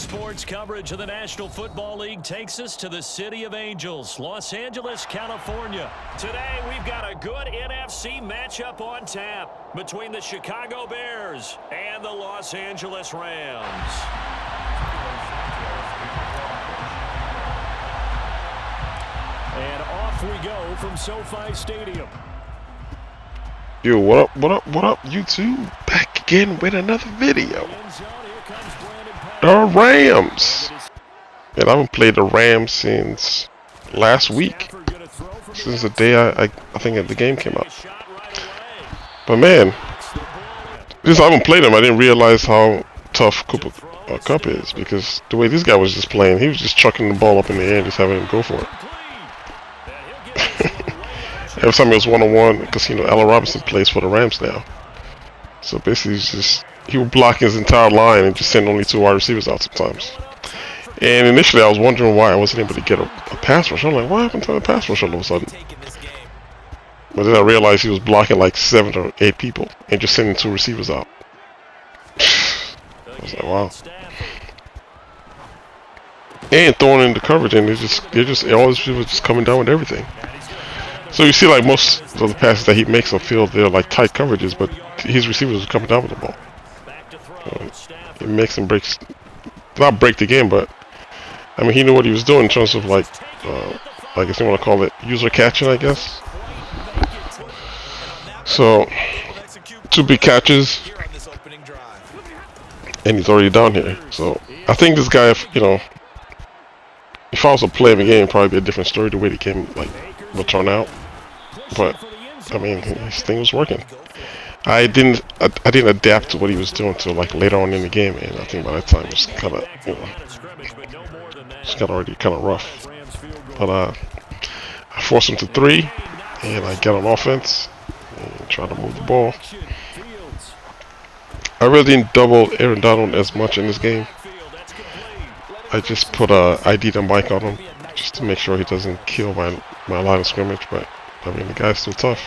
Sports coverage of the National Football League takes us to the City of Angels, Los Angeles, California. Today, we've got a good NFC matchup on tap between the Chicago Bears and the Los Angeles Rams. And off we go from SoFi Stadium. Yo, what up, YouTube? Back again with another video. The Rams. And I haven't played the Rams since last week. Since the day I think the game came out. But man, since I haven't played him, I didn't realize how tough Cooper Kupp is, because the way this guy was just playing, he was just chucking the ball up in the air and just having him go for it. Every time it was one-on-one, because you know Allen Robinson plays for the Rams now. So basically, he would block his entire line and just send only 2 wide receivers out sometimes. And initially, I was wondering why I wasn't able to get a pass rush. I'm like, what happened to the pass rush all of a sudden? But then I realized he was blocking like 7 or 8 people and just sending 2 receivers out. I was like, wow. And throwing in the coverage, and all his receivers just coming down with everything. So you see, like most of the passes that he makes on field, they're like tight coverages, but his receivers are coming down with the ball. It makes him not break the game, but I mean, he knew what he was doing in terms of like, I guess you want to call it user catching, I guess. So 2 big catches, and he's already down here. So I think this guy, if I was a player of the game, it'd probably be a different story the way the game will turn out. But I mean, his thing was working. I didn't adapt to what he was doing till like later on in the game, and I think by that time it was kind of already kind of rough. But I forced him to 3, and I get on offense and try to move the ball. I really didn't double Aaron Donald as much in this game. I just put ID the mic on him just to make sure he doesn't kill my line of scrimmage, but I mean, the guy's still tough.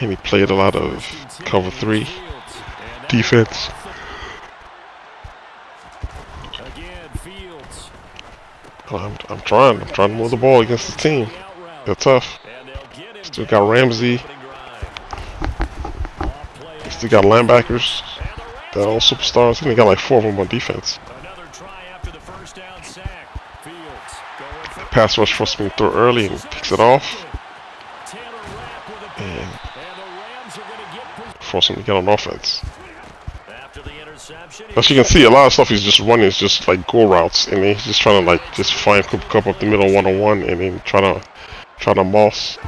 And he played a lot of cover 3 defense. I'm trying to move the ball against the team. They're tough. Still got Ramsey. Still got linebackers. They're all superstars. I think they got like 4 of them on defense. The pass rush forced me to throw early and picks it off. And force him to get on offense. As you can see, a lot of stuff he's just running is just like go routes, and he's just trying to just find Cooper Kupp up the middle one-on-one, and then try to moss.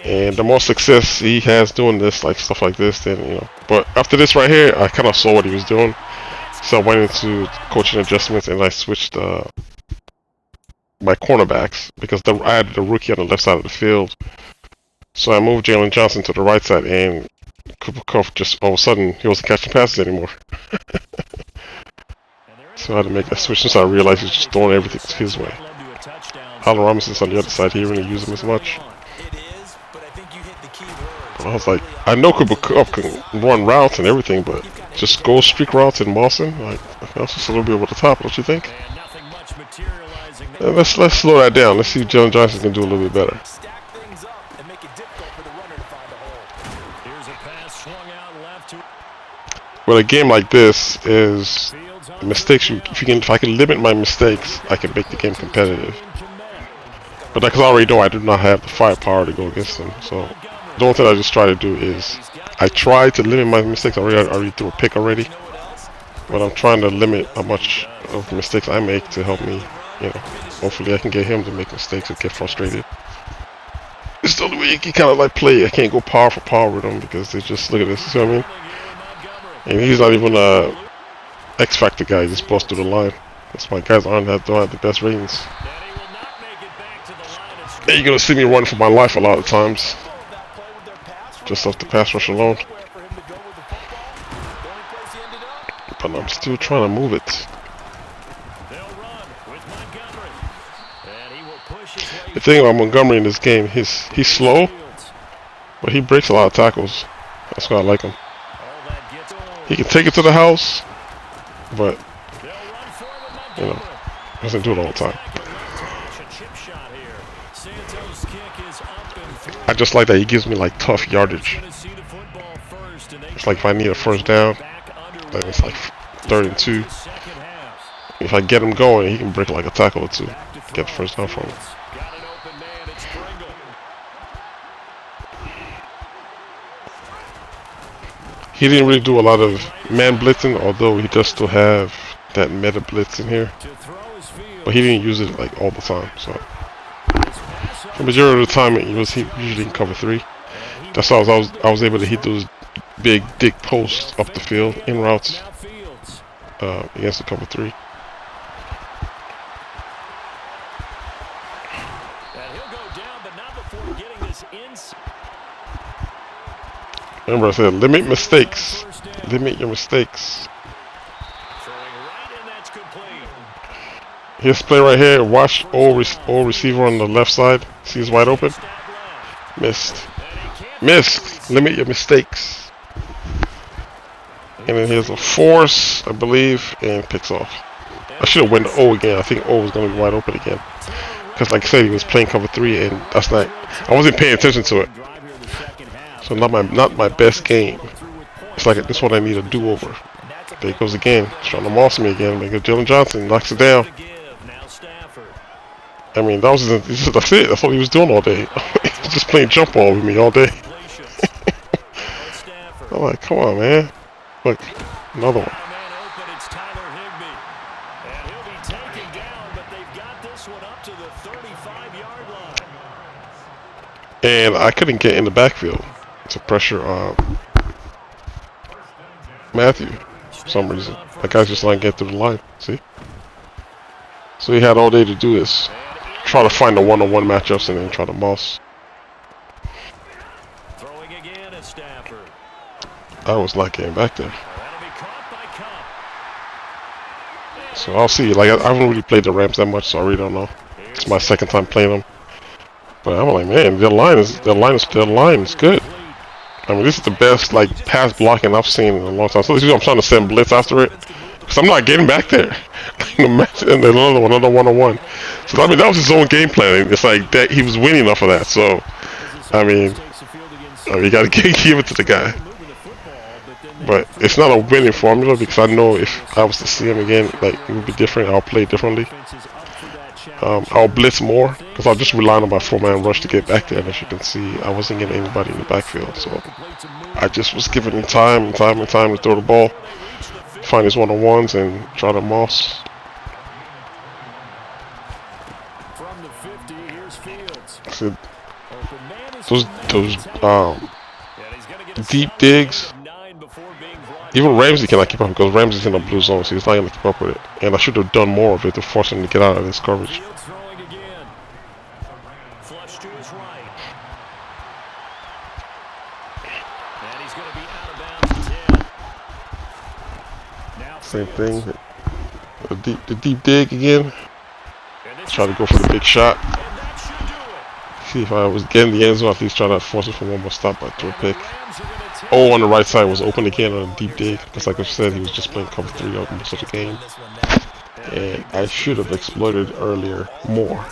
And the more success he has doing this, like stuff like this, then But after this right here, I kind of saw what he was doing, so I went into coaching adjustments and I switched my cornerbacks, because I had the rookie on the left side of the field. So I moved Jalen Johnson to the right side, and Cooper Kupp just all of a sudden he wasn't catching passes anymore. So I had to make that switch since I realized he's just throwing everything his way. Allen Robinson's on the other side. He didn't really use him as much. But I was like, I know Cooper Kupp can run routes and everything, but just go streak routes in Boston, that's just a little bit over the top, don't you think? Let's slow that down. Let's see if Jalen Johnson can do a little bit better. Well, a game like this is mistakes. If I can limit my mistakes, I can make the game competitive. But because I already know I do not have the firepower to go against them, so the only thing I just try to do is I try to limit my mistakes. I already threw a pick already, but I'm trying to limit how much of the mistakes I make to help me. Hopefully I can get him to make mistakes and get frustrated. It's the only way you can kind of play. I can't go power for power with him, because they just look at this. You see what I mean? And he's not even a X Factor guy. He just busts through the line. That's why guys don't have the best ratings. And you're gonna see me run for my life a lot of times, just off the pass rush alone. But I'm still trying to move it. The thing about Montgomery in this game, he's slow, but he breaks a lot of tackles. That's why I like him. He can take it to the house, but you know, doesn't do it all the time. I just like that he gives me like tough yardage. It's like if I need a first down, then it's like 3rd and 2. If I get him going, he can break like a tackle or two, get the first down from him. He didn't really do a lot of man blitzing, although he does still have that meta blitz in here. But he didn't use it like all the time, so the majority of the time he usually in cover 3. That's how I was able to hit those big dick posts up the field in routes against the cover 3. Remember I said limit mistakes. Limit your mistakes. Here's play right here. Watch all receiver on the left side. See he's wide open. Missed. Missed. Limit your mistakes. And then here's a force, I believe, and picks off. I should have went to O again. I think O was going to be wide open again. Because like I said, he was playing cover 3 and that's not... I wasn't paying attention to it. So not my best game. It's like this one I need a do-over. There he goes again. He's trying to moss me again. Make it Jalen Johnson knocks it down. I mean, that's it. That's what he was doing all day. He was just playing jump ball with me all day. I'm like, come on, man. Look, another one. And I couldn't get in the backfield to pressure Matthew for some reason. That guy's just not getting through the line. See? So he had all day to do this. Try to find the one-on-one matchups and then try to moss. I was not getting back there. So I'll see. Like I haven't really played the Rams that much, so I really don't know. It's my second time playing them. But I'm like, man, their line is good. I mean, this is the best like pass blocking I've seen in a long time. So this is I'm trying to send blitz after it, because I'm not getting back there. And another one-on-one. So I mean, that was his own game plan. It's like that he was winning off of that. So I mean, you got to give it to the guy. But it's not a winning formula, because I know if I was to see him again, like it would be different. I'll play differently. I'll blitz more, because I'll just rely on my 4-man rush to get back there. And as you can see, I wasn't getting anybody in the backfield, so I just was giving him time to throw the ball, find his one-on-ones, and try to moss. So those deep digs. Even Ramsey cannot keep up, because Ramsey's in the blue zone, so he's not going to keep up with it. And I should have done more of it to force him to get out of this coverage. Same thing. The deep dig again. Try to go for the big shot. See if I was getting the end zone, at least try to force it for one more stop by throw pick. Oh, on the right side was open again on a deep dig. Because like I said, he was just playing cover 3 out in such a game. And I should have exploited earlier more,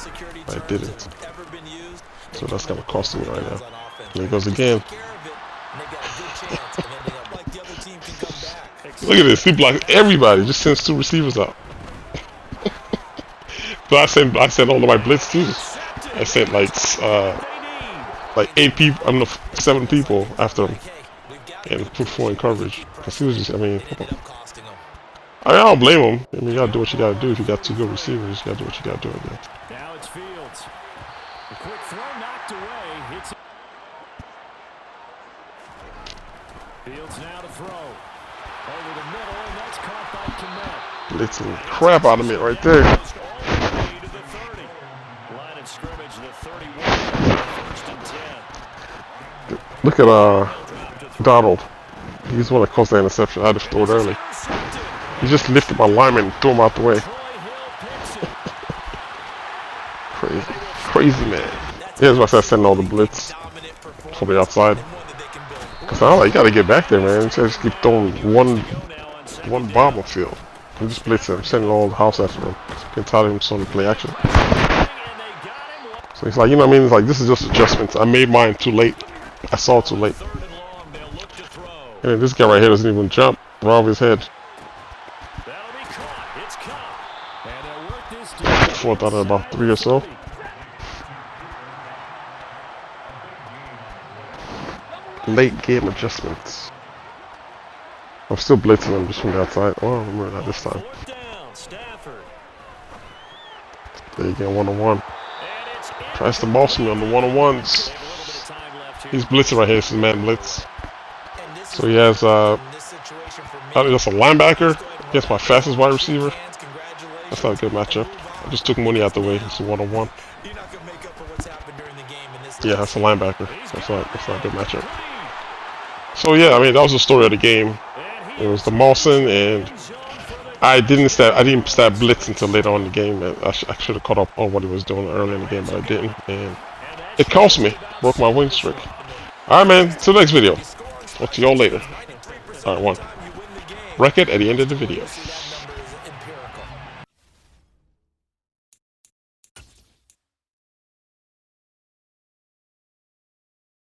but I didn't. So that's going to cost me right now. There he goes again. Look at this, he blocked everybody, just sends 2 receivers out. So I sent all of my blitz too. I sent like 8 people, I don't know, 7 people after him. And put 4 in coverage. Cause he was just, I mean, I don't blame him. I mean, you gotta do what you gotta do. If you got 2 good receivers, you gotta do what you gotta do again. Now it's Fields. The quick throw knocked away. Hits. Fields now to throw. Over the middle, and that's caught by Kmet. Blitzing the crap out of me right there. Line of scrimmage, the 31. First and 10. Look at Donald. He's the one that caused that interception. I had to throw it early. He just lifted my lineman and threw him out the way. Crazy man. Here's why I said sending all the blitz from the outside. Cause I like, you gotta get back there, man. You just keep throwing one bomb on field. I'm just blitzing. I'm sending all the house after him. I can tell him something to play action. So he's like, you know what I mean? It's like, this is just adjustments. I made mine too late. I saw it too late. And then this guy right here doesn't even jump. Rob his head. Fourth out of about 3 or so. Late game adjustments. I'm still blitzing him just from the outside. Oh, remember that this time. There you go, 1-on-1. Tries to boss me on the 1-on-1s. He's blitzing right here. This is man blitz. So he has just a linebacker against my fastest wide receiver. That's not a good matchup. I just took money out the way. It's a 1-on-1. Yeah, that's a linebacker. That's not a good matchup. So yeah, I mean that was the story of the game. It was the Mawson, and I didn't start blitz until later on in the game. I should have caught up on what he was doing early in the game, but I didn't, and it cost me. Broke my win streak. All right, man. Till the next video. Talk to y'all later. All right, one. Record at the end of the video.